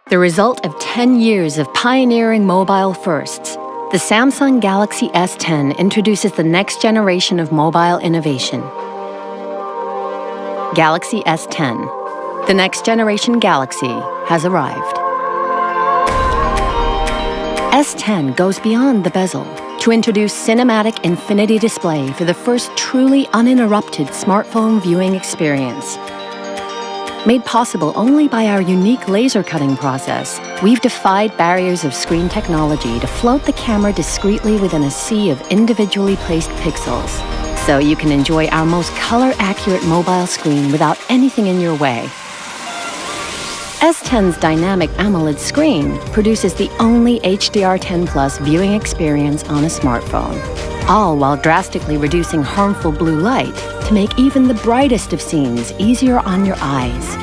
The result of 10 years of pioneering mobile firsts, the Samsung Galaxy S10 introduces the next generation of mobile innovation. Galaxy S10. The next generation Galaxy has arrived. S10 goes beyond the bezel to introduce cinematic infinity display for the first truly uninterrupted smartphone viewing experience. Made possible only by our unique laser cutting process, we've defied barriers of screen technology to float the camera discreetly within a sea of individually placed pixels, so you can enjoy our most color-accurate mobile screen without anything in your way. S10's dynamic AMOLED screen produces the only HDR10+ viewing experience on a smartphone, all while drastically reducing harmful blue light to make even the brightest of scenes easier on your eyes.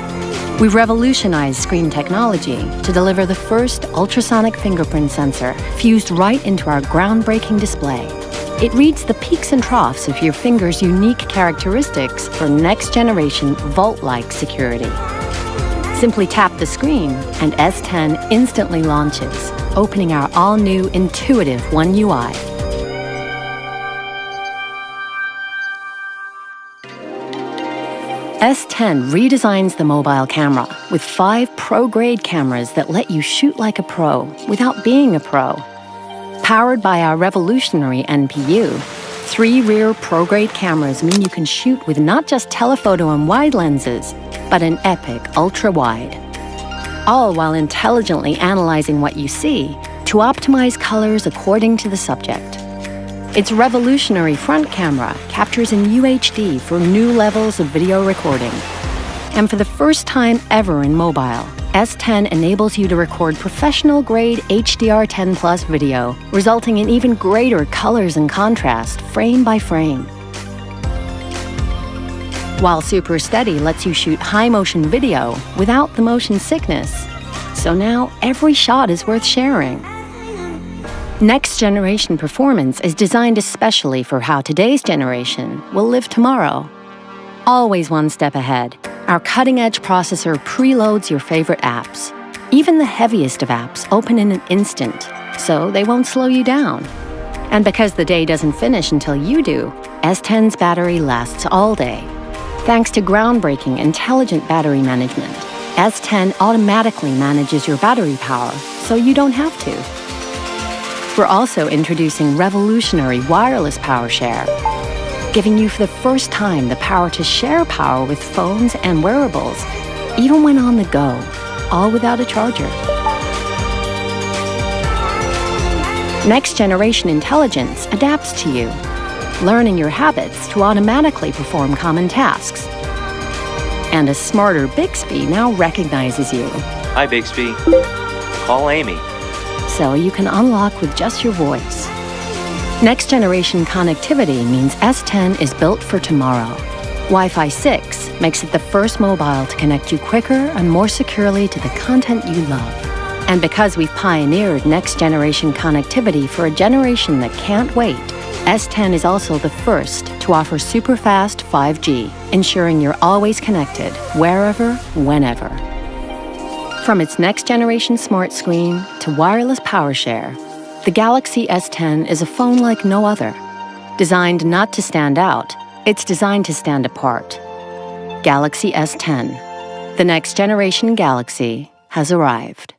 We've revolutionized screen technology to deliver the first ultrasonic fingerprint sensor fused right into our groundbreaking display. It reads the peaks and troughs of your finger's unique characteristics for next-generation vault-like security. Simply tap the screen, and S10 instantly launches, opening our all-new intuitive One UI. S10 redesigns the mobile camera with 5 pro-grade cameras that let you shoot like a pro without being a pro. Powered by our revolutionary NPU, 3 rear pro-grade cameras mean you can shoot with not just telephoto and wide lenses, but an epic ultra-wide. All while intelligently analyzing what you see to optimize colors according to the subject. Its revolutionary front camera captures in UHD for new levels of video recording. And for the first time ever in mobile, S10 enables you to record professional-grade HDR10+ video, resulting in even greater colors and contrast, frame by frame. While Super Steady lets you shoot high-motion video without the motion sickness. So now every shot is worth sharing. Next-generation performance is designed especially for how today's generation will live tomorrow. Always one step ahead, our cutting-edge processor preloads your favorite apps. Even the heaviest of apps open in an instant, so they won't slow you down. And because the day doesn't finish until you do, S10's battery lasts all day. Thanks to groundbreaking intelligent battery management, S10 automatically manages your battery power, so you don't have to. We're also introducing revolutionary wireless power share, giving you for the first time the power to share power with phones and wearables, even when on the go, all without a charger. Next-generation intelligence adapts to you, learning your habits to automatically perform common tasks. And a smarter Bixby now recognizes you. Hi, Bixby. Call Amy. So you can unlock with just your voice. Next-generation connectivity means S10 is built for tomorrow. Wi-Fi 6 makes it the first mobile to connect you quicker and more securely to the content you love. And because we've pioneered next-generation connectivity for a generation that can't wait, S10 is also the first to offer super-fast 5G, ensuring you're always connected, wherever, whenever. From its next-generation smart screen to wireless power share, the Galaxy S10 is a phone like no other. Designed not to stand out, it's designed to stand apart. Galaxy S10. The next-generation Galaxy has arrived.